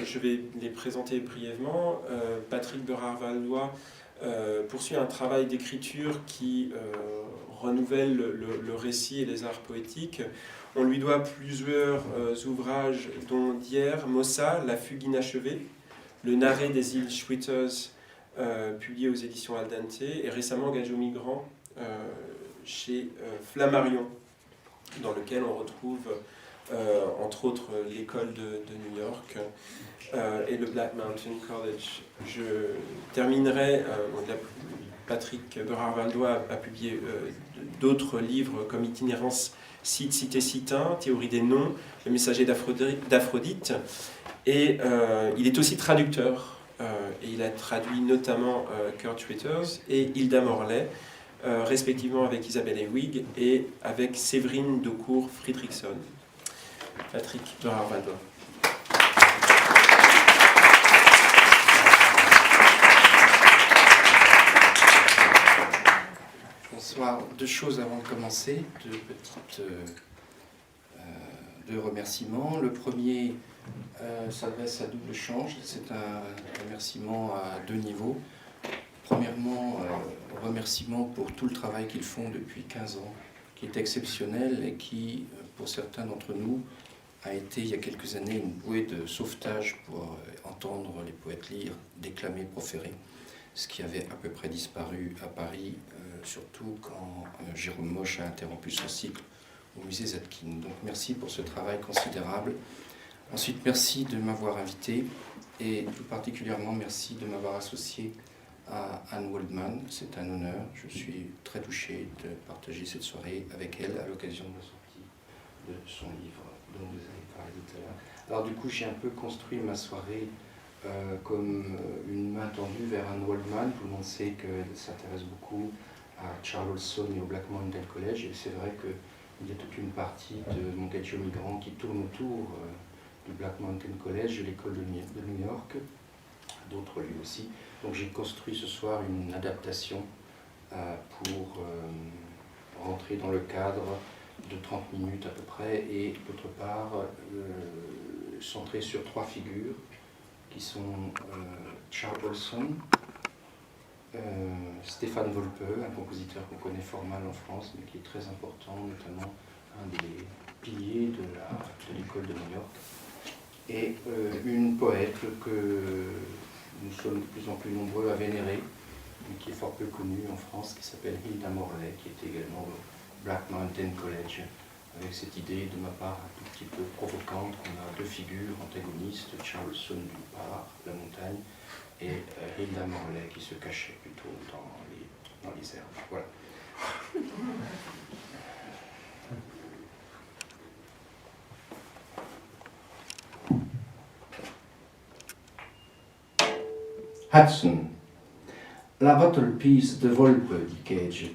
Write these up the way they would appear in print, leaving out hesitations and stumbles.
je vais les présenter brièvement. Patrick Berard-Valdois poursuit un travail d'écriture qui renouvelle le récit et les arts poétiques. On lui doit plusieurs ouvrages, dont d'hier, Mossa, La fugue inachevée, Le narré des îles Schwitters, publié aux éditions Al Dente, et récemment Gajo Migrant chez Flammarion, dans lequel on retrouve entre autres l'école de New York et le Black Mountain College. Je terminerai, Patrick Berard-Valdois a publié d'autres livres comme Itinérance Scythe, Cité Scythin, Théorie des noms, Le messager d'Aphrodite, et il est aussi traducteur, et il a traduit notamment Kurt Schwitters et Hilda Morley, respectivement avec Isabelle Ewig et avec Séverine Daucourt-Friedrichson. Patrick Berard-Valdois. Bonsoir. Deux choses avant de commencer, deux remerciements. Le premier s'adresse à double change. C'est un remerciement à deux niveaux. Premièrement, remerciement pour tout le travail qu'ils font depuis 15 ans, qui est exceptionnel et qui, pour certains d'entre nous, a été il y a quelques années une bouée de sauvetage pour entendre les poètes lire, déclamer, proférer, ce qui avait à peu près disparu à Paris, surtout quand Jérôme Moche a interrompu son cycle au musée Zadkine. Donc merci pour ce travail considérable. Ensuite, merci de m'avoir invité et tout particulièrement merci de m'avoir associé à Anne Waldman. C'est un honneur. Je suis très touché de partager cette soirée avec elle à l'occasion de la sortie de son livre dont vous avez parlé tout à l'heure. Alors du coup, j'ai un peu construit ma soirée comme une main tendue vers Anne Waldman. Tout le monde sait qu'elle s'intéresse beaucoup à Charles Olson et au Black Mountain College. Et c'est vrai qu'il y a toute une partie de mon Gajo Migrant qui tourne autour du Black Mountain College, de l'école de New York, d'autres lieux aussi. Donc j'ai construit ce soir une adaptation pour rentrer dans le cadre de 30 minutes à peu près, et d'autre part centré sur trois figures qui sont Charles Olson, Stéphane Volpe, un compositeur qu'on connaît fort mal en France mais qui est très important, notamment un des piliers de l'école de New York, et une poète que nous sommes de plus en plus nombreux à vénérer, mais qui est fort peu connue en France, qui s'appelle Hilda Morley, qui est également au Black Mountain College, avec cette idée de ma part un tout petit peu provocante qu'on a deux figures antagonistes, Charles Olson d'une part, la montagne, et Hilda Morley qui se cachait plutôt dans les herbes. Voilà. Hudson. La Bottle Piece de Volpe, dit Cage,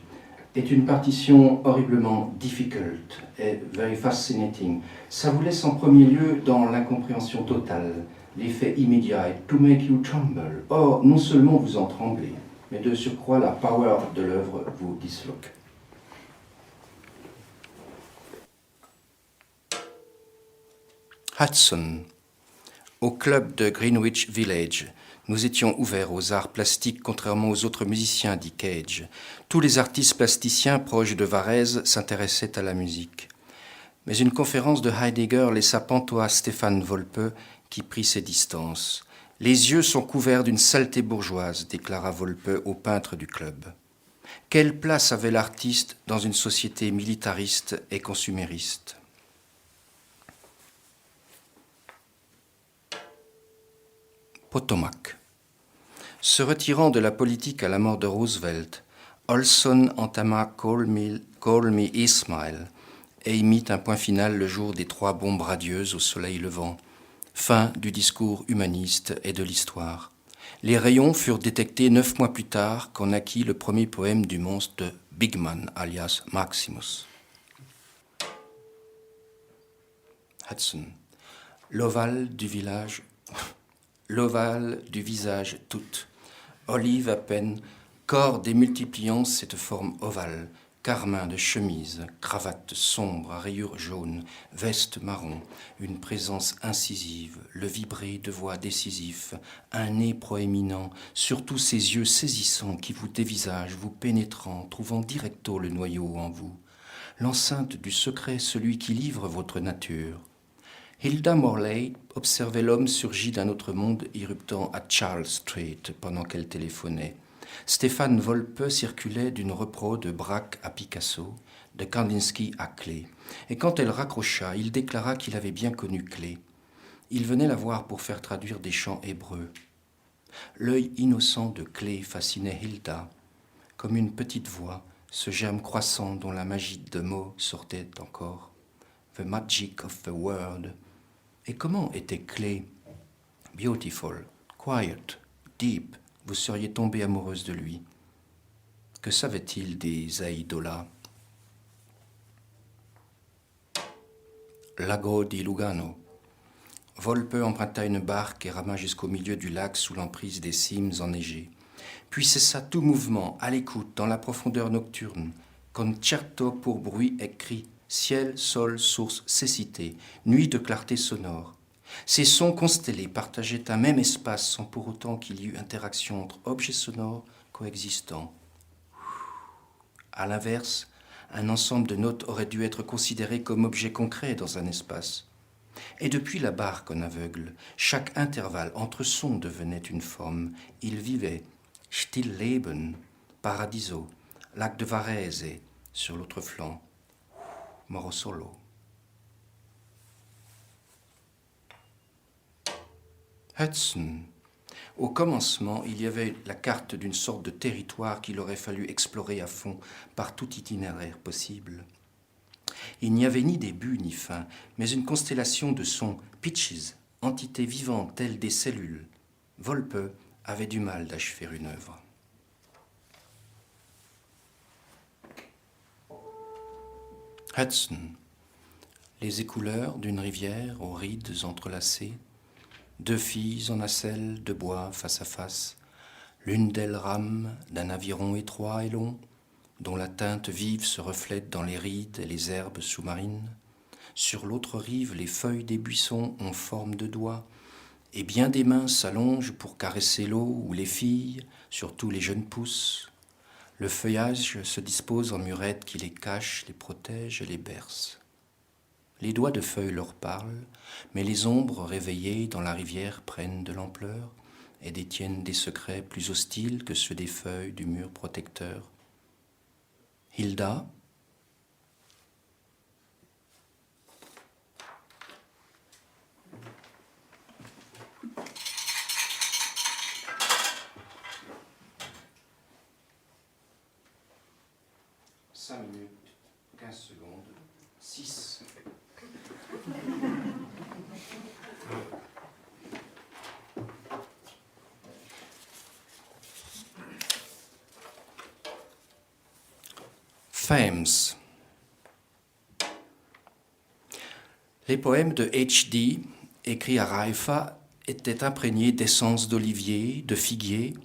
est une partition horriblement difficult et very fascinating. Ça vous laisse en premier lieu dans l'incompréhension totale, l'effet immédiat est to make you tremble. Or, non seulement vous en tremblez, mais de surcroît la power de l'œuvre vous disloque. Hudson. Au club de Greenwich Village, nous étions ouverts aux arts plastiques, contrairement aux autres musiciens, dit Cage. Tous les artistes plasticiens proches de Varèse s'intéressaient à la musique. Mais une conférence de Heidegger laissa pantois Stéphane Volpe, qui prit ses distances. « Les yeux sont couverts d'une saleté bourgeoise », déclara Volpe au peintre du club. Quelle place avait l'artiste dans une société militariste et consumériste ? Potomac. Se retirant de la politique à la mort de Roosevelt, Olson entama Call Me Ismail et y mit un point final le jour des 3 bombes radieuses au soleil levant. Fin du discours humaniste et de l'histoire. Les rayons furent détectés 9 mois plus tard quand naquit le premier poème du monstre de Bigman, alias Maximus. Hudson. L'ovale du visage tout, olive à peine, corps démultipliant cette forme ovale, carmin de chemise, cravate sombre à rayures jaunes, veste marron, une présence incisive, le vibré de voix décisif, un nez proéminent, surtout ces yeux saisissants qui vous dévisagent, vous pénétrant, trouvant directo le noyau en vous. L'enceinte du secret, celui qui livre votre nature. Hilda Morley observait l'homme surgi d'un autre monde irruptant à Charles Street pendant qu'elle téléphonait. Stéphane Volpe circulait d'une repro de Braque à Picasso, de Kandinsky à Klee. Et quand elle raccrocha, il déclara qu'il avait bien connu Klee. Il venait la voir pour faire traduire des chants hébreux. L'œil innocent de Klee fascinait Hilda, comme une petite voix, ce germe croissant dont la magie de mots sortait encore. The magic of the word. Et comment était Klee? Beautiful, quiet, deep. Vous seriez tombée amoureuse de lui. Que savait-il des Aidola? Lago di Lugano. Volpe emprunta une barque et rama jusqu'au milieu du lac sous l'emprise des cimes enneigées. Puis cessa tout mouvement, à l'écoute, dans la profondeur nocturne. Concerto pour bruit et cri, ciel, sol, source, cécité, nuit de clarté sonore. Ces sons constellés partageaient un même espace sans pour autant qu'il y eût interaction entre objets sonores coexistants. À l'inverse, un ensemble de notes aurait dû être considéré comme objet concret dans un espace. Et depuis la barque en aveugle, chaque intervalle entre sons devenait une forme. Il vivait, Stillleben, Paradiso, lac de Varese, sur l'autre flanc, Moro Solo. Hudson. Au commencement, il y avait la carte d'une sorte de territoire qu'il aurait fallu explorer à fond par tout itinéraire possible. Il n'y avait ni début ni fin, mais une constellation de sons, pitches, entités vivantes telles des cellules. Volpe avait du mal d'achever une œuvre. Hudson. Les écouleurs d'une rivière aux rides entrelacées, deux filles en nacelle de bois face à face, l'une d'elles rame d'un aviron étroit et long, dont la teinte vive se reflète dans les rides et les herbes sous-marines. Sur l'autre rive, les feuilles des buissons ont forme de doigts, et bien des mains s'allongent pour caresser l'eau ou les filles, surtout les jeunes pousses. Le feuillage se dispose en murettes qui les cachent, les protègent et les bercent. Les doigts de feuilles leur parlent, mais les ombres réveillées dans la rivière prennent de l'ampleur et détiennent des secrets plus hostiles que ceux des feuilles du mur protecteur. Hilda, cinq minutes, 15 secondes, 6. Thames. Les poèmes de H.D., écrits à Haïfa, étaient imprégnés d'essence d'olivier, de figuier.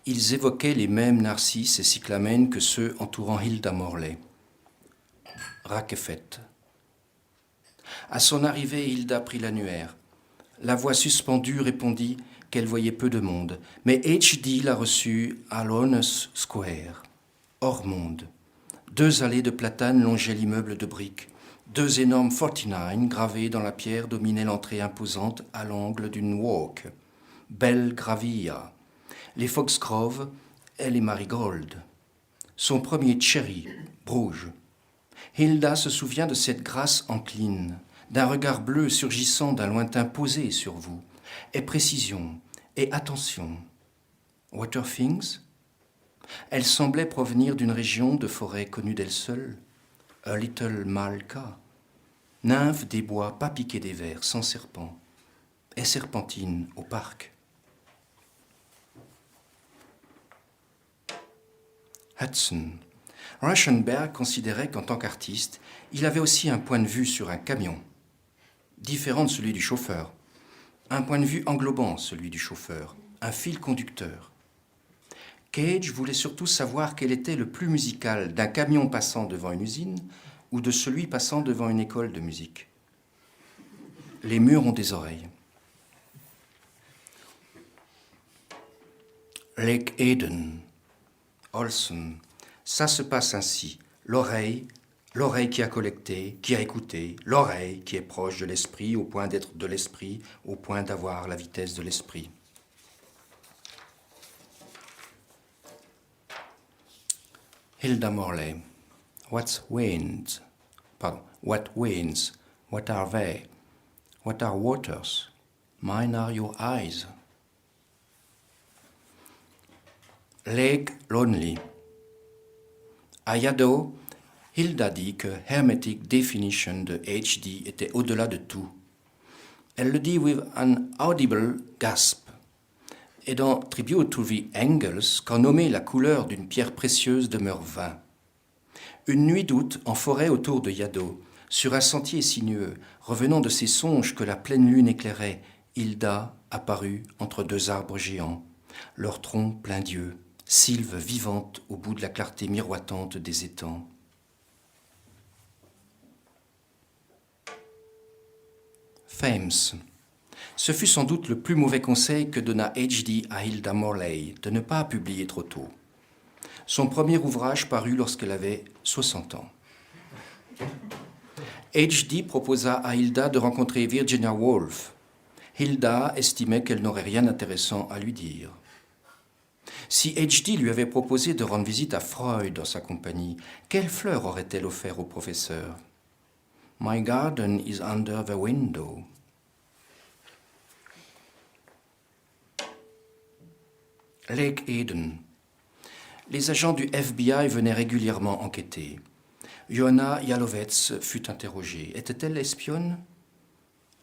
Ils évoquaient les mêmes narcisses et cyclamènes que ceux entourant Hilda Morley. Rakefet. À son arrivée, Hilda prit l'annuaire. La voix suspendue répondit qu'elle voyait peu de monde, mais H.D. la reçut à Lowndes Square, hors monde. 2 allées de platanes longeaient l'immeuble de briques. 2 énormes 49 gravés dans la pierre dominaient l'entrée imposante à l'angle d'une walk. Belle Gravia, les Foxgrove et les Marigold. Son premier cherry, Bruges. Hilda se souvient de cette grâce encline, d'un regard bleu surgissant d'un lointain posé sur vous, et précision, et attention. Waterthings? Elle semblait provenir d'une région de forêt connue d'elle seule, a little Malka, nymphe des bois pas piquée des vers, sans serpent, et serpentine au parc. Hudson. Rauschenberg considérait qu'en tant qu'artiste, il avait aussi un point de vue sur un camion, différent de celui du chauffeur, un point de vue englobant celui du chauffeur, un fil conducteur. Cage voulait surtout savoir quel était le plus musical, d'un camion passant devant une usine ou de celui passant devant une école de musique. Les murs ont des oreilles. Lake Eden, Olson, ça se passe ainsi. L'oreille qui a collecté, qui a écouté, l'oreille qui est proche de l'esprit, au point d'être de l'esprit, au point d'avoir la vitesse de l'esprit. Hilda Morley, what winds, what are they? What are waters? Mine are your eyes. Lake Lonely. À Yaddo, Hilda dit que Hermetic Definition de HD était au-delà de tout. Elle le dit with an audible gasp. Et dans Tribute to the Angels, quand nommer la couleur d'une pierre précieuse demeure vain. Une nuit d'août, en forêt autour de Yaddo, sur un sentier sinueux, revenant de ses songes que la pleine lune éclairait, Hilda apparut entre deux arbres géants, leurs troncs pleins d'yeux, sylves vivantes au bout de la clarté miroitante des étangs. Thames. Ce fut sans doute le plus mauvais conseil que donna HD à Hilda Morley, de ne pas publier trop tôt. Son premier ouvrage parut lorsqu'elle avait 60 ans. HD proposa à Hilda de rencontrer Virginia Woolf. Hilda estimait qu'elle n'aurait rien d'intéressant à lui dire. Si HD lui avait proposé de rendre visite à Freud dans sa compagnie, quelle fleur aurait-elle offert au professeur? My garden is under the window. Lake Eden. Les agents du FBI venaient régulièrement enquêter. Johanna Jalovets fut interrogée. Était-elle espionne?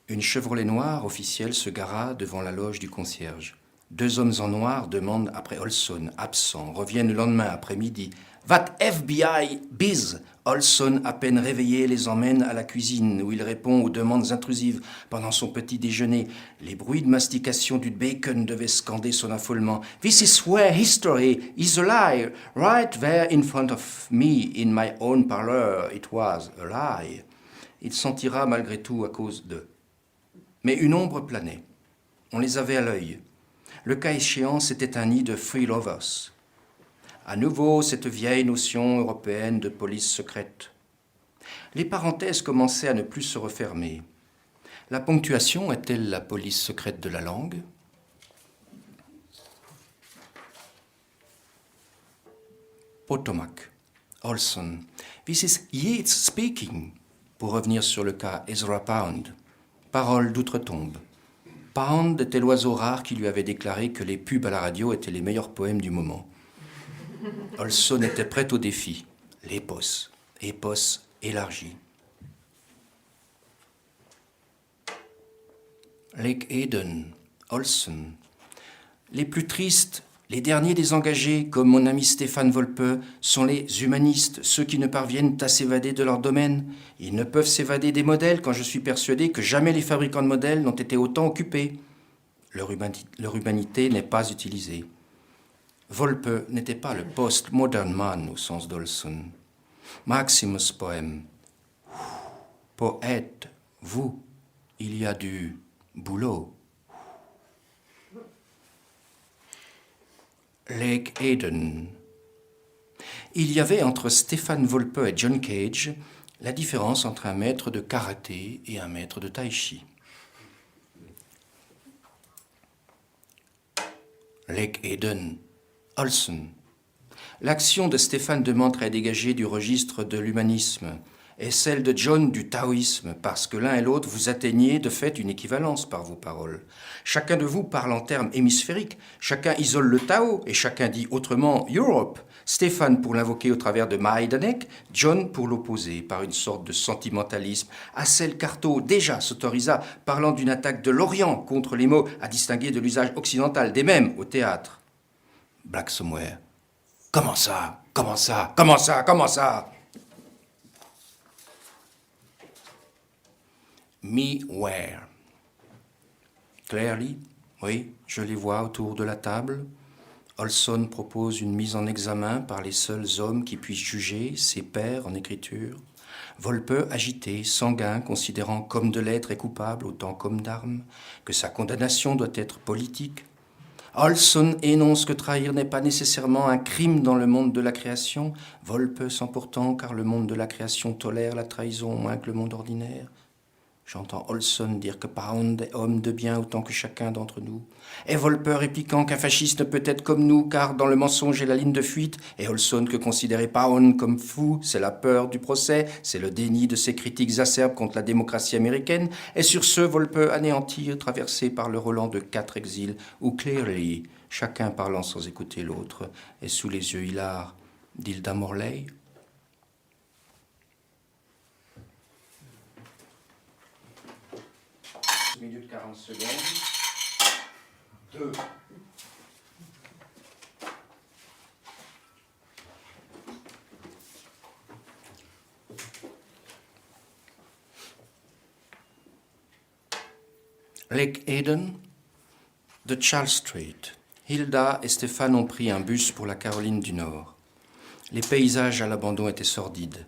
Une Chevrolet noire officielle se gara devant la loge du concierge. Deux hommes en noir demandent après Olson, absent, reviennent le lendemain après-midi. What FBI biz? Olson, à peine réveillé, les emmène à la cuisine où il répond aux demandes intrusives pendant son petit déjeuner. Les bruits de mastication du bacon devaient scander son affolement. This is where history is a lie. Right there in front of me, in my own parlor, it was a lie. Il s'en tira malgré tout à cause d'eux. Mais une ombre planait. On les avait à l'œil. Le cas échéant, c'était un nid de free lovers. À nouveau, cette vieille notion européenne de police secrète. Les parenthèses commençaient à ne plus se refermer. La ponctuation est-elle la police secrète de la langue? Potomac, Olson. This is Yeats speaking. Pour revenir sur le cas Ezra Pound. Parole d'outre-tombe. Pound était l'oiseau rare qui lui avait déclaré que les pubs à la radio étaient les meilleurs poèmes du moment. Olson était prêt au défi. L'épos élargi. Lake Eden, Olson. Les plus tristes, les derniers désengagés, comme mon ami Stéphane Volpe, sont les humanistes, ceux qui ne parviennent à s'évader de leur domaine. Ils ne peuvent s'évader des modèles quand je suis persuadé que jamais les fabricants de modèles n'ont été autant occupés. Leur humanité n'est pas utilisée. Volpe n'était pas le post-modern man au sens d'Olson. Maximus poème. Poète, vous, il y a du boulot. Lake Eden. Il y avait entre Stéphane Volpe et John Cage la différence entre un maître de karaté et un maître de tai chi. Lake Eden, Olson. L'action de Stéphane demande à dégager du registre de l'humanisme et celle de John du taoïsme, parce que l'un et l'autre vous atteignez de fait une équivalence par vos paroles. Chacun de vous parle en termes hémisphériques, chacun isole le Tao et chacun dit autrement Europe. Stéphane pour l'invoquer au travers de Majdanek, John pour l'opposer par une sorte de sentimentalisme. Assel Carto déjà s'autorisa, parlant d'une attaque de l'Orient contre les mots, à distinguer de l'usage occidental des mêmes au théâtre. Black Somewhere. Comment ça? Comment ça? Comment ça? Comment ça? Me where? Clearly, oui, je les vois autour de la table. Olson propose une mise en examen par les seuls hommes qui puissent juger, ses pairs en écriture. Volpe, agité, sanguin, considérant qu'homme de lettres est coupable autant qu'homme d'armes, que sa condamnation doit être politique. Olson énonce que trahir n'est pas nécessairement un crime dans le monde de la création. Volpe sent pourtant, car le monde de la création tolère la trahison moins que le monde ordinaire. J'entends Olson dire que Pound est homme de bien autant que chacun d'entre nous. Et Volpe répliquant qu'un fasciste ne peut être comme nous, car dans le mensonge est la ligne de fuite. Et Olson que considérer Pound comme fou, c'est la peur du procès, c'est le déni de ses critiques acerbes contre la démocratie américaine. Et sur ce, Volpe anéanti, traversé par le Roland de 4 exils, où Clearly, chacun parlant sans écouter l'autre, est sous les yeux hilars d'Hilda Morley. Milieu de 40 secondes. 2. Lake Eden, de Charles Street. Hilda et Stéphane ont pris un bus pour la Caroline du Nord. Les paysages à l'abandon étaient sordides.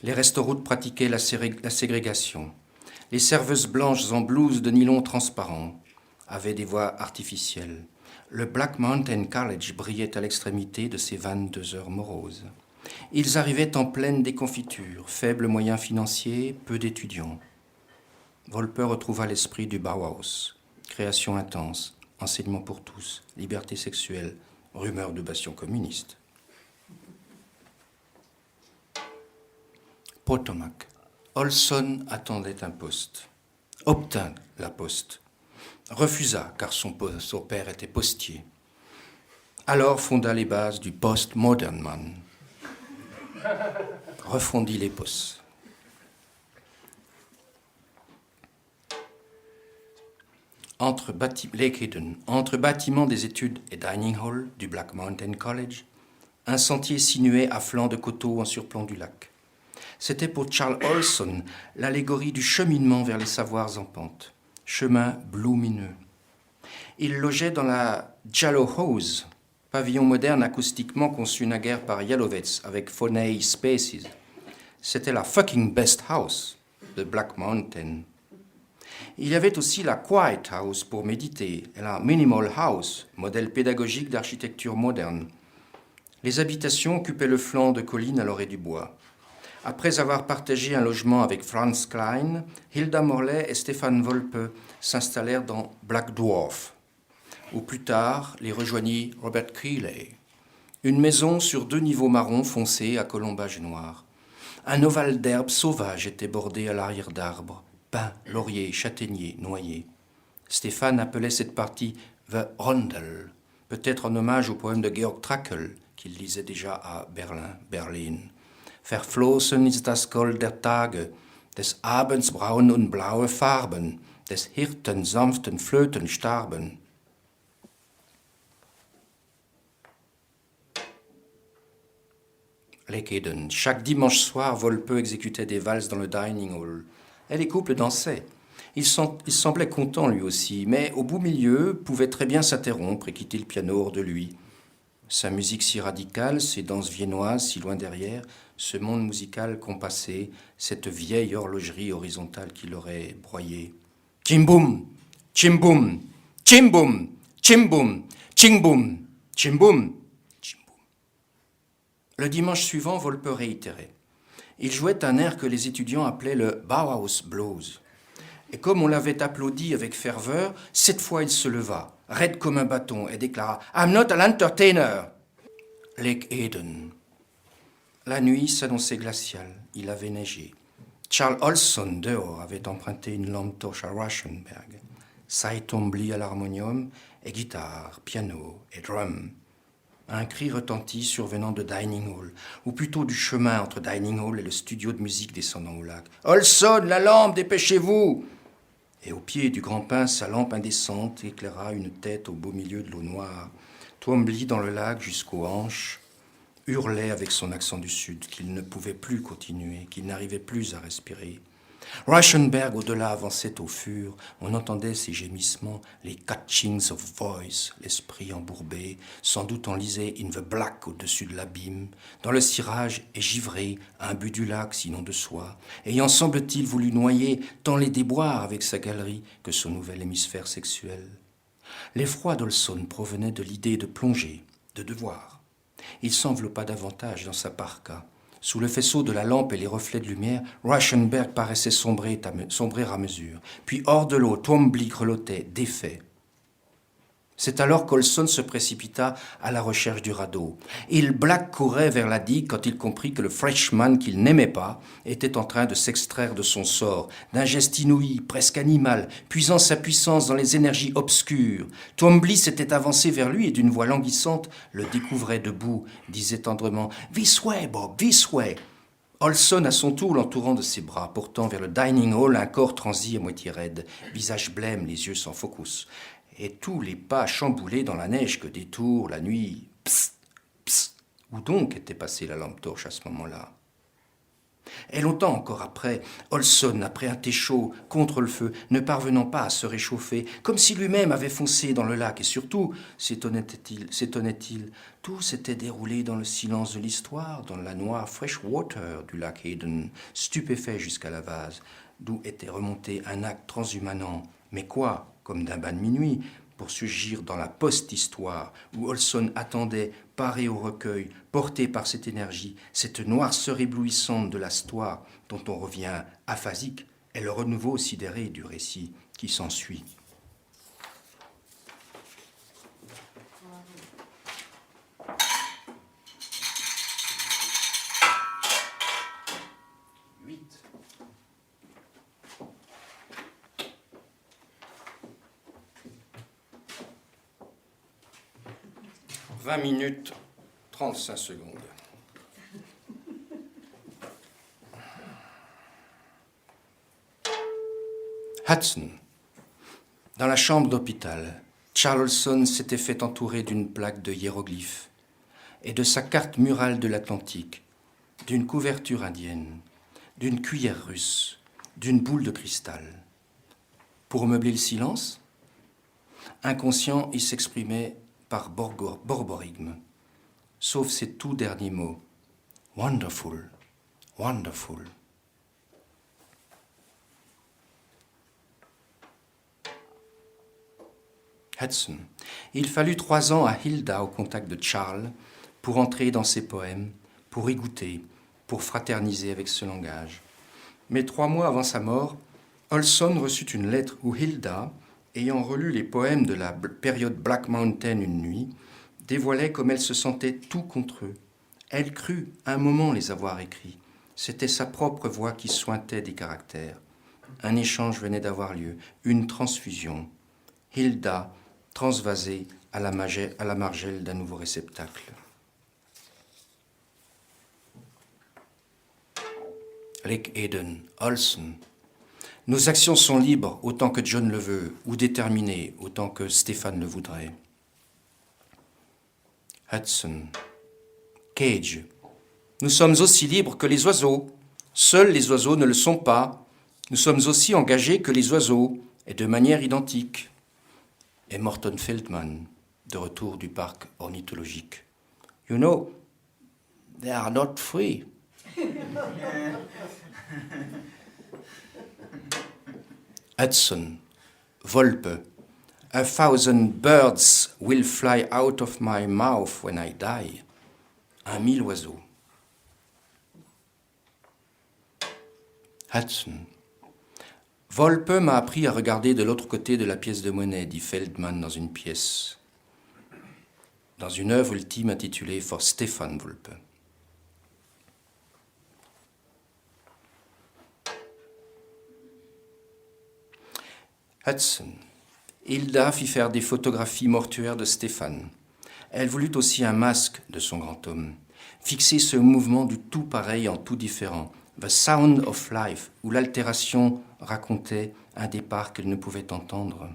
Les restauroutes pratiquaient la ségrégation. Les serveuses blanches en blouse de nylon transparent avaient des voix artificielles. Le Black Mountain College brillait à l'extrémité de ses 22 heures moroses. Ils arrivaient en pleine déconfiture, faibles moyens financiers, peu d'étudiants. Volpe retrouva l'esprit du Bauhaus. Création intense, enseignement pour tous, liberté sexuelle, rumeur de bastion communiste. Potomac. Olson attendait un poste, obtint la poste, refusa car son père était postier. Alors fonda les bases du Post-Modern Man, refondit les postes. Lake Eden, entre bâtiments des études et dining hall du Black Mountain College, un sentier sinuait à flanc de coteaux en surplomb du lac. C'était pour Charles Olson l'allégorie du cheminement vers les savoirs en pente, chemin blumineux. Il logeait dans la Jallow House, pavillon moderne acoustiquement conçu naguère par Yalowitz avec Phoney Spaces. C'était la fucking best house de Black Mountain. Il y avait aussi la Quiet House pour méditer et la Minimal House, modèle pédagogique d'architecture moderne. Les habitations occupaient le flanc de collines à l'orée du bois. Après avoir partagé un logement avec Franz Klein, Hilda Morley et Stéphane Volpe s'installèrent dans Black Dwarf, où plus tard les rejoignit Robert Keeley. Une maison sur 2 niveaux marron foncé à colombage noir. Un ovale d'herbe sauvage était bordé à l'arrière d'arbres, pins, lauriers, châtaigniers, noyers. Stéphane appelait cette partie « The Rondel », peut-être en hommage au poème de Georg Trakl, qu'il lisait déjà à Berlin. Verflossen ist das Gold der Tage, des Abends braun und blaue Farben, des Hirten sanften Flöten starben. Lake Eden. Chaque dimanche soir, Volpe exécutait des valses dans le dining hall. Et les couples dansaient. Il semblait content lui aussi, mais au bout milieu, pouvait très bien s'interrompre et quitter le piano hors de lui. Sa musique si radicale, ses danses viennoises si loin derrière, ce monde musical compassé, cette vieille horlogerie horizontale qui l'aurait broyé. Chim-boum, chim-boum, chim-boum, chim-boum, chim-boum, chim-boum, chim-boum. Le dimanche suivant, Volpe réitérait. Il jouait un air que les étudiants appelaient le Bauhaus Blues. Et comme on l'avait applaudi avec ferveur, cette fois il se leva, raide comme un bâton, et déclara « I'm not an entertainer !» Lake Eden. La nuit s'annonçait glaciale, il avait neigé. Charles Olson, dehors, avait emprunté une lampe torche à Rauschenberg. Saitombli à l'harmonium, et guitare, piano et drum. Un cri retentit survenant de Dining Hall, ou plutôt du chemin entre Dining Hall et le studio de musique descendant au lac. « Olson, la lampe, dépêchez-vous !» Et au pied du grand pin, sa lampe indécente éclaira une tête au beau milieu de l'eau noire. Twombly, dans le lac jusqu'aux hanches, hurlait avec son accent du sud qu'il ne pouvait plus continuer, qu'il n'arrivait plus à respirer. Reichenberg, au-delà, avançait au fur. On entendait ses gémissements, les catchings of voice, l'esprit embourbé. Sans doute on lisait In the Black au-dessus de l'abîme. Dans le cirage, et givré, à un but du lac, sinon de soi, ayant, semble-t-il, voulu noyer tant les déboires avec sa galerie que son nouvel hémisphère sexuel. L'effroi d'Olson provenait de l'idée de plonger, de devoir. Il s'enveloppa davantage dans sa parka. Sous le faisceau de la lampe et les reflets de lumière, Reichenberg paraissait sombrer à mesure. Puis hors de l'eau, Twombly grelottait, défait. C'est alors qu'Olson se précipita à la recherche du radeau. Il Black courait vers la digue quand il comprit que le Frenchman qu'il n'aimait pas était en train de s'extraire de son sort, d'un geste inouï, presque animal, puisant sa puissance dans les énergies obscures. Twombly s'était avancé vers lui et d'une voix languissante le découvrait debout, disait tendrement « This way, Bob, this way !» Olson, à son tour, l'entourant de ses bras, portant vers le dining hall un corps transi à moitié raide, visage blême, les yeux sans focus. Et tous les pas chamboulés dans la neige que détourne la nuit. Psst, psst. Où donc était passée la lampe torche à ce moment-là? Et longtemps encore après, Olson, après un thé chaud, contre le feu, ne parvenant pas à se réchauffer, comme si lui-même avait foncé dans le lac, et surtout, s'étonnait-il, tout s'était déroulé dans le silence de l'histoire, dans la noire fresh water du lac Hayden, stupéfait jusqu'à la vase, d'où était remonté un acte transhumanant. Mais quoi, comme d'un bain de minuit, pour surgir dans la post-histoire, où Olson attendait, paré au recueil, porté par cette énergie, cette noirceur éblouissante de la stoire dont on revient aphasique, est le renouveau sidéré du récit qui s'ensuit. « 20 minutes, 35 secondes. Hudson. Dans la chambre d'hôpital, Charleston s'était fait entourer d'une plaque de hiéroglyphes et de sa carte murale de l'Atlantique, d'une couverture indienne, d'une cuillère russe, d'une boule de cristal. Pour meubler le silence, inconscient, il s'exprimait par borborigme, sauf ces tout derniers mots. Wonderful, wonderful. Hudson. Il fallut 3 ans à Hilda au contact de Charles pour entrer dans ses poèmes, pour y goûter, pour fraterniser avec ce langage. Mais 3 mois avant sa mort, Olson reçut une lettre où Hilda, ayant relu les poèmes de la période Black Mountain une nuit, dévoilait comme elle se sentait tout contre eux. Elle crut un moment les avoir écrits. C'était sa propre voix qui suintait des caractères. Un échange venait d'avoir lieu, une transfusion. Hilda, transvasée à la margelle d'un nouveau réceptacle. Lake Hayden, Olson. Nos actions sont libres autant que John le veut, ou déterminées autant que Stéphane le voudrait. Hudson. Cage. Nous sommes aussi libres que les oiseaux. Seuls les oiseaux ne le sont pas. Nous sommes aussi engagés que les oiseaux, et de manière identique. Et Morton Feldman, de retour du parc ornithologique. You know, they are not free. Hudson, Volpe. 1,000 birds will fly out of my mouth when I die. 1000 oiseaux. Hudson. Volpe m'a appris à regarder de l'autre côté de la pièce de monnaie, dit Feldman dans une pièce, dans une œuvre ultime intitulée For Stefan Volpe. Hudson. Hilda fit faire des photographies mortuaires de Stéphane. Elle voulut aussi un masque de son grand homme. Fixer ce mouvement du tout pareil en tout différent. The Sound of Life, où l'altération racontait un départ qu'elle ne pouvait entendre.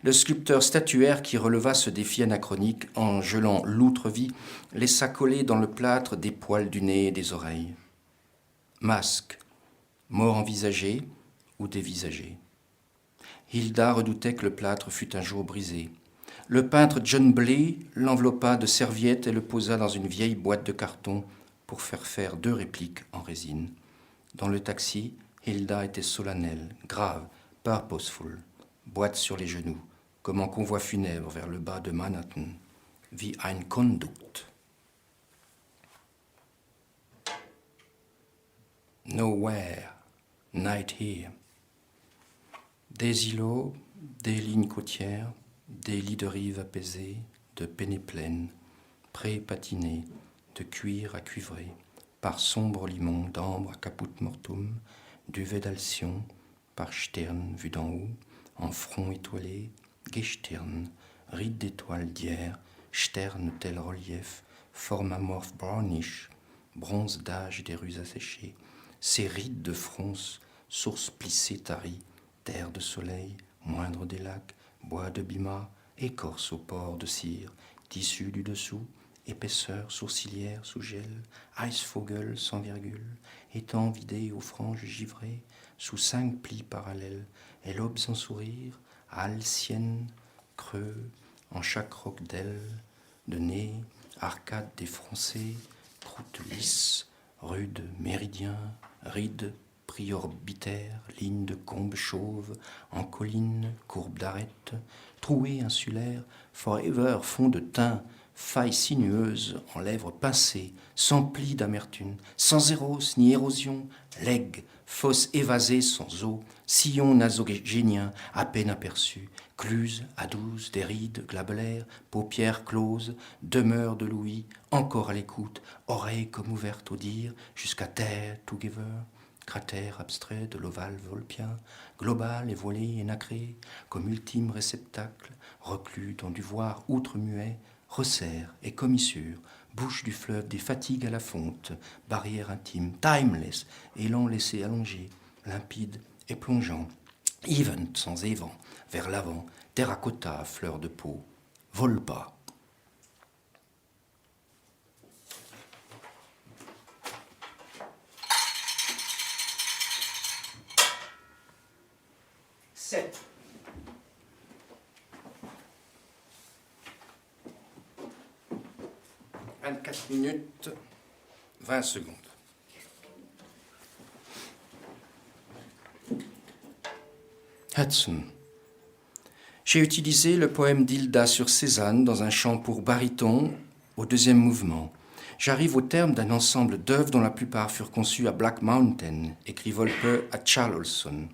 Le sculpteur statuaire qui releva ce défi anachronique en gelant l'outre-vie laissa coller dans le plâtre des poils du nez et des oreilles. Masque, mort envisagée, ou dévisagé. Hilda redoutait que le plâtre fût un jour brisé. Le peintre John Bley l'enveloppa de serviettes et le posa dans une vieille boîte de carton pour faire 2 répliques en résine. Dans le taxi, Hilda était solennelle, grave, purposeful, boîte sur les genoux, comme en convoi funèbre vers le bas de Manhattan, wie ein Kondukt. Nowhere, night here. Des îlots, des lignes côtières, des lits de rive apaisés, de peinée pleine, prés patinés, de cuir à cuivrer, par sombre limon d'ambre à caput mortum, duvet d'alcyon, par Stern vu d'en haut, en front étoilé, Gestirn, rides d'étoiles d'hier, Stern tel relief, forme amorphe brownish, bronze d'âge des rues asséchées, ces rides de fronce, sources plissées taries, terre de soleil, moindre des lacs, bois de bima, écorce au port de cire, tissu du dessous, épaisseur sourcilière sous gel, icefogel sans virgule, étang vidé aux franges givrées, sous 5 plis parallèles, et l'aube sans sourire, halles siennes, creux, en chaque roc d'aile, de nez, arcade défroncée, croûte lisse, rude méridien, rides priorbitaire, ligne de combes chauves, en colline, courbe d'arête, trouée insulaire, forever fond de teint, faille sinueuse en lèvres pincées, sans plis d'amertume, sans éros ni érosion, legs, fosse évasée sans eau, sillon nasogénien à peine aperçu, cluse à 12 des rides glabelaires, paupières closes, demeure de l'ouïe, encore à l'écoute, oreille comme ouverte au dire, jusqu'à terre together, cratère abstrait de l'ovale volpien, global et voilé et nacré, comme ultime réceptacle, reclus dans du voir outre-muet, resserre et commissure, bouche du fleuve des fatigues à la fonte, barrière intime, timeless, élan laissé allongé, limpide et plongeant, even sans évent, vers l'avant, terracotta à fleur de peau, vole pas. Sept. 24 minutes, 20 secondes. Hudson. J'ai utilisé le poème d'Hilda sur Cézanne dans un chant pour baryton au 2e mouvement. J'arrive au terme d'un ensemble d'œuvres dont la plupart furent conçues à Black Mountain, écrit Volpe à Charleston.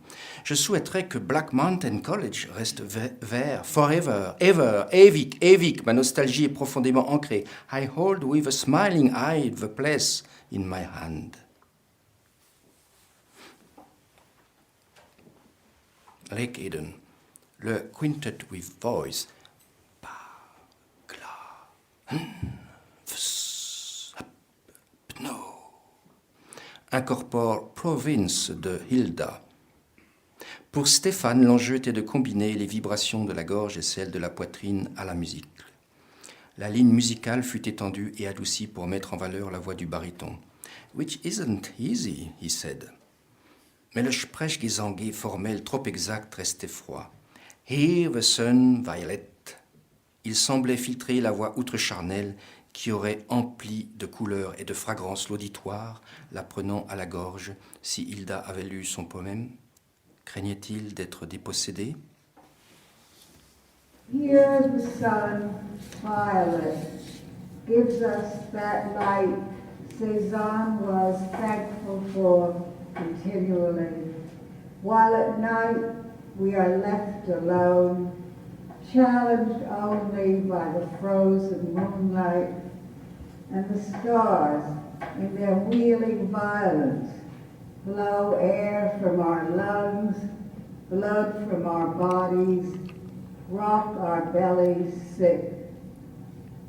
Je souhaiterais que Black Mountain College reste vert, forever, ever, ewig. Ma nostalgie est profondément ancrée. I hold with a smiling eye the place in my hand. Lake Eden, le quintet with voice. Pa, gla, no. Incorpore Province de Hilda. Pour Stéphane, l'enjeu était de combiner les vibrations de la gorge et celles de la poitrine à la musique. La ligne musicale fut étendue et adoucie pour mettre en valeur la voix du baryton. Which isn't easy, he said. Mais le Sprechgesang formel trop exact restait froid. Hear the sun, Violet. Il semblait filtrer la voix outre-charnelle qui aurait empli de couleurs et de fragrances l'auditoire, la prenant à la gorge, si Hilda avait lu son poème. Craignait-il d'être dépossédé? Here the sun, violet, gives us that light Cézanne was thankful for continually, while at night we are left alone, challenged only by the frozen moonlight and the stars in their wheeling violence blow air from our lungs, blood from our bodies, rock our bellies sick.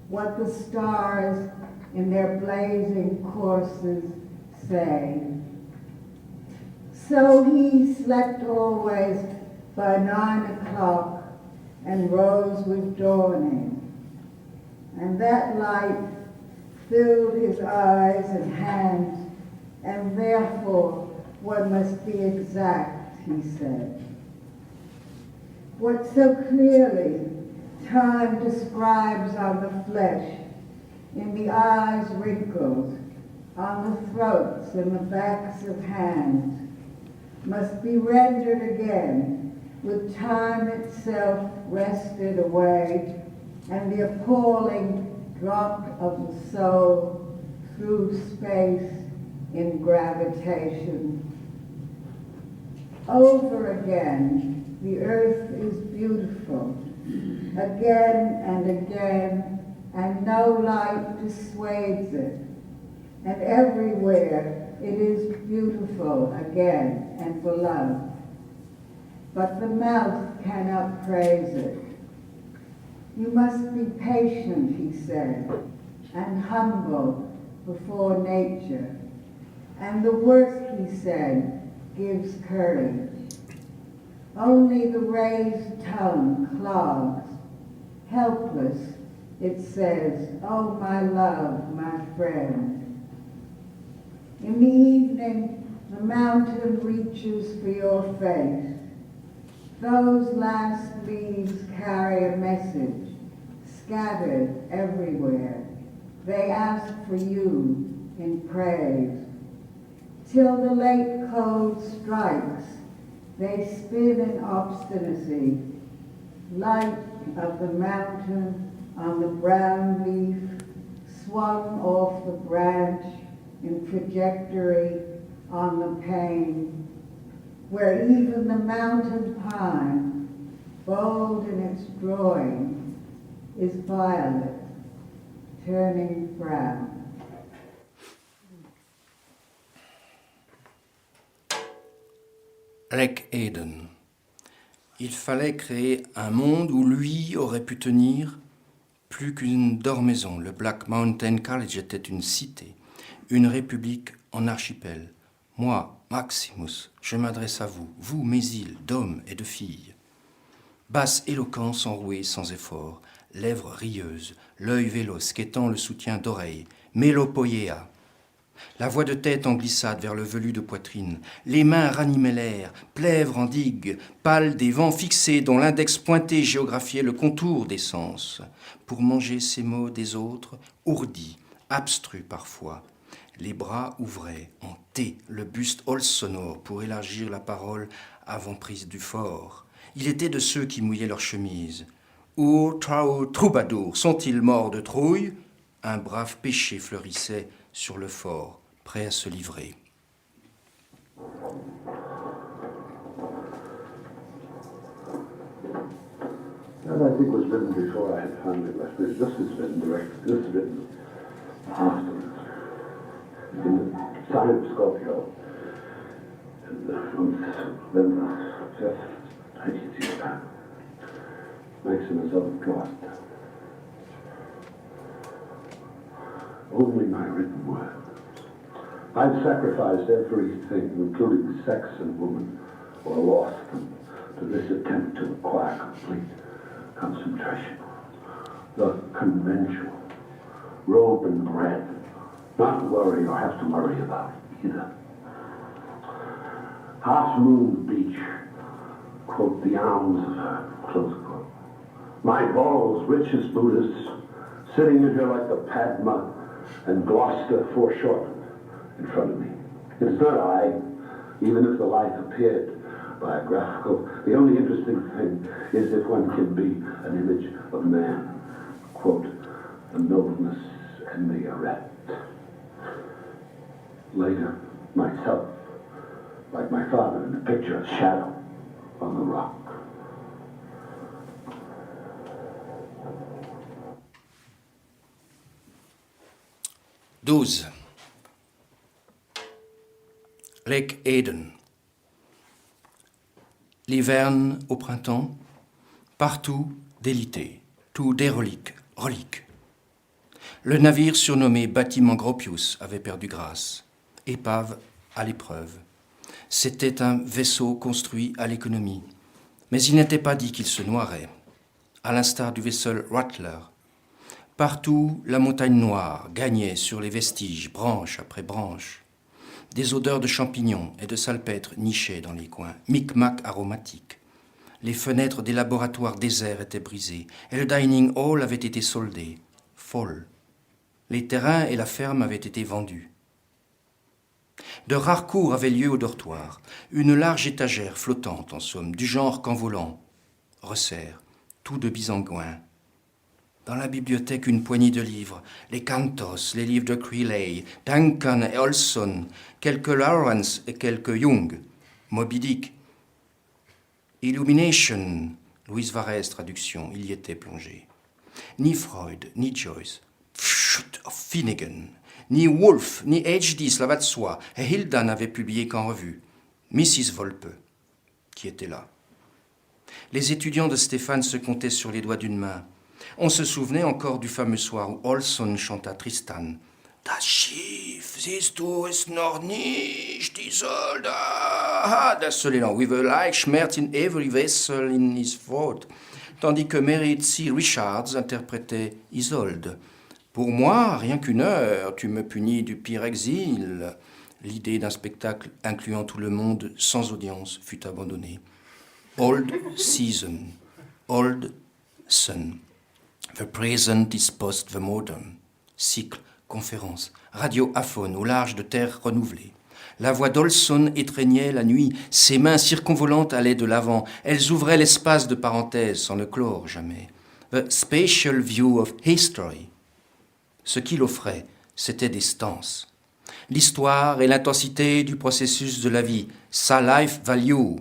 What the stars in their blazing courses say. So he slept always by 9 o'clock and rose with dawning. And that light filled his eyes and hands, and therefore one must be exact. he said. What so clearly time describes on the flesh, in the eyes wrinkled, on the throats and the backs of hands, must be rendered again with time itself wrested away and the appalling drop of the soul through space in gravitation. Over again, the earth is beautiful, again and again, and no light dissuades it. And everywhere it is beautiful again and beloved. But the mouth cannot praise it. You must be patient, he said, and humble before nature. And the work, he said, gives courage. Only the raised tongue clogs. Helpless, it says, oh, my love, my friend. In the evening, the mountain reaches for your face. Those last leaves carry a message, scattered everywhere. They ask for you in praise. Till the late cold strikes, they spin in obstinacy. Light of the mountain on the brown leaf, swung off the branch in trajectory on the pane, where even the mountain pine, bold in its drawing, is violet, turning brown. Lake Eden. Il fallait créer un monde où lui aurait pu tenir plus qu'une dormaison. Le Black Mountain College était une cité, une république en archipel. Moi, Maximus, je m'adresse à vous, vous, mes îles d'hommes et de filles. Basse éloquence enrouée sans effort, lèvres rieuses, l'œil véloce quêtant le soutien d'oreille, mélopoïéa. La voix de tête en glissade vers le velu de poitrine, les mains ranimaient l'air, plèvres en digue, pâles des vents fixés dont l'index pointé géographiait le contour des sens, pour manger ces mots des autres, ourdis, abstrus parfois. Les bras ouvraient en T, le buste hol sonore pour élargir la parole avant prise du fort. Il était de ceux qui mouillaient leurs chemises. Our trao troubadours, sont-ils morts de trouille? Un brave péché fleurissait sur le fort, prêt à se livrer. That I think was written before I had finally left. This is written directly. This is written afterwards. In the sign of Scorpio. From November 5th, 1965. Maximus of God. Only my written word. I've sacrificed everything, including sex and woman, or lost them, to this attempt to acquire complete concentration. The conventional, robe and bread, not worry or have to worry about either. Half Moon Beach, quote, the arms of her, close quote. My balls, rich as Buddhists, sitting in here like the Padma and Gloucester foreshortened in front of me. It is not I, even if the life appeared biographical. The only interesting thing is if one can be an image of man, quote, the nobleness and the erect. Later, myself, like my father in the picture, a shadow on the rock. Douze. Lake Eden. L'hiverne au printemps, partout délité, tout dérelique, relique. Le navire surnommé Bâtiment Gropius avait perdu grâce, épave à l'épreuve. C'était un vaisseau construit à l'économie, mais il n'était pas dit qu'il se noierait, à l'instar du vaisseau Rattler. Partout, la montagne noire gagnait sur les vestiges, branche après branche. Des odeurs de champignons et de salpêtre nichaient dans les coins, micmac aromatique. Les fenêtres des laboratoires déserts étaient brisées et le dining hall avait été soldé. Folle. Les terrains et la ferme avaient été vendus. De rares cours avaient lieu au dortoir. Une large étagère flottante, en somme, du genre qu'en volant. Resserre, tout de bisangouin. Dans la bibliothèque, une poignée de livres. Les Cantos, les livres de Creeley, Duncan et Olson, quelques Lawrence et quelques Jung. Moby Dick. Illumination, Louise Varese, traduction, il y était plongé. Ni Freud, ni Joyce, Finnegan, ni Woolf, ni H.D., cela va de soi, et Hilda n'avait publié qu'en revue. Mrs. Volpe, qui était là. Les étudiants de Stéphane se comptaient sur les doigts d'une main. On se souvenait encore du fameux soir où Olson chanta Tristan. Das Schiff, siehst du es noch nicht, Isolde, das seul élan, with a like Schmerz in every vessel in his throat, tandis que Mary C. Richards interprétait Isolde. Pour moi, rien qu'une heure, tu me punis du pire exil. L'idée d'un spectacle incluant tout le monde sans audience fut abandonnée. Old season, old sun. The present is post the modern. Cycle, conférence, radio-aphone au large de terres renouvelées. La voix d'Olson étreignait la nuit, ses mains circonvolantes allaient de l'avant, elles ouvraient l'espace de parenthèse sans le clore jamais. The spatial view of history. Ce qu'il offrait, c'était des stances. L'histoire et l'intensité du processus de la vie, sa life value.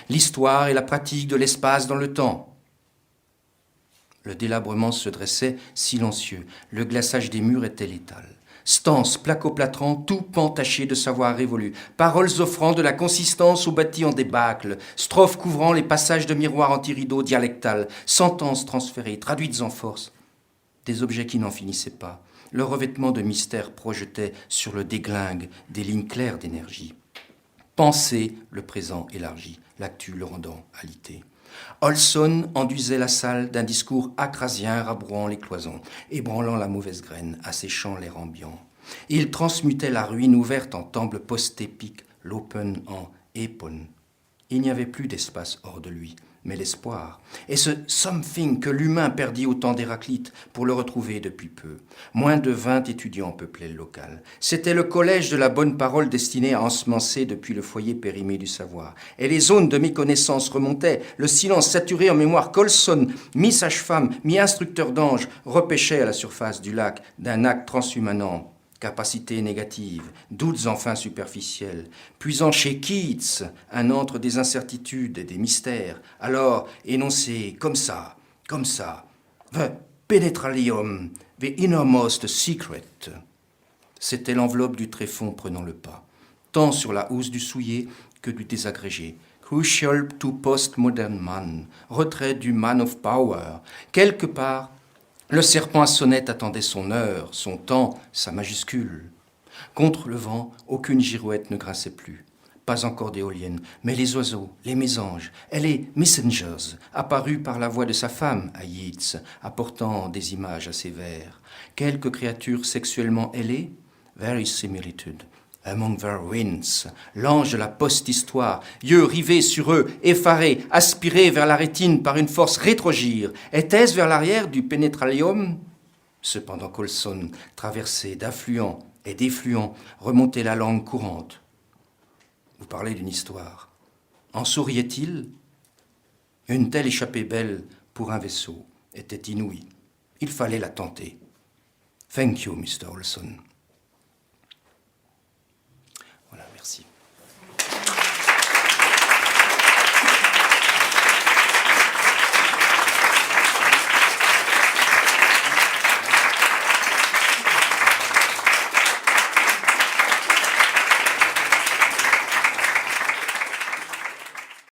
L'histoire et la pratique de l'espace dans le temps. Le délabrement se dressait silencieux, le glaçage des murs était létal. Stances, placoplatrant, tout pan taché de savoir révolu, paroles offrant de la consistance au bâti en débâcle, strophes couvrant les passages de miroirs anti-rideaux dialectales, sentences transférées, traduites en force. Des objets qui n'en finissaient pas. Le revêtement de mystère projetait sur le déglingue des lignes claires d'énergie. Penser le présent élargi, l'actu le rendant alité. Olson enduisait la salle d'un discours acrasien rabrouant les cloisons, ébranlant la mauvaise graine, asséchant l'air ambiant. Il transmutait la ruine ouverte en temple post-épique, l'open en épone. Il n'y avait plus d'espace hors de lui, mais l'espoir, et ce something que l'humain perdit au temps d'Héraclite pour le retrouver depuis peu. Moins de 20 étudiants peuplaient le local. C'était le collège de la bonne parole destiné à ensemencer depuis le foyer périmé du savoir. Et les zones de méconnaissance remontaient, le silence saturé en mémoire qu'Olson, mi-sage-femme, mi-instructeur d'ange, repêchait à la surface du lac d'un acte transhumanant. Capacité négative, doutes enfin superficiels, puisant chez Keats un antre des incertitudes et des mystères, alors énoncé comme ça, the penetralium, the innermost secret. C'était l'enveloppe du tréfonds prenant le pas, tant sur la housse du souillé que du désagrégé. Crucial to postmodern man, retrait du man of power, quelque part. Le serpent à sonnette attendait son heure, son temps, sa majuscule. Contre le vent, aucune girouette ne grinçait plus. Pas encore d'éoliennes, mais les oiseaux, les mésanges et les messengers, apparus par la voix de sa femme à Yeats, apportant des images à ses vers. Quelques créatures sexuellement ailées, verisimilitude. Among their winds, l'ange de la post-histoire, yeux rivés sur eux, effarés, aspirés vers la rétine par une force rétrogire, était-ce vers l'arrière du pénétralium? Cependant qu'Olson, traversé d'affluents et d'effluents, remontait la langue courante. Vous parlez d'une histoire. En souriait-il? Une telle échappée belle pour un vaisseau était inouïe. Il fallait la tenter. Thank you, Mr. Olson.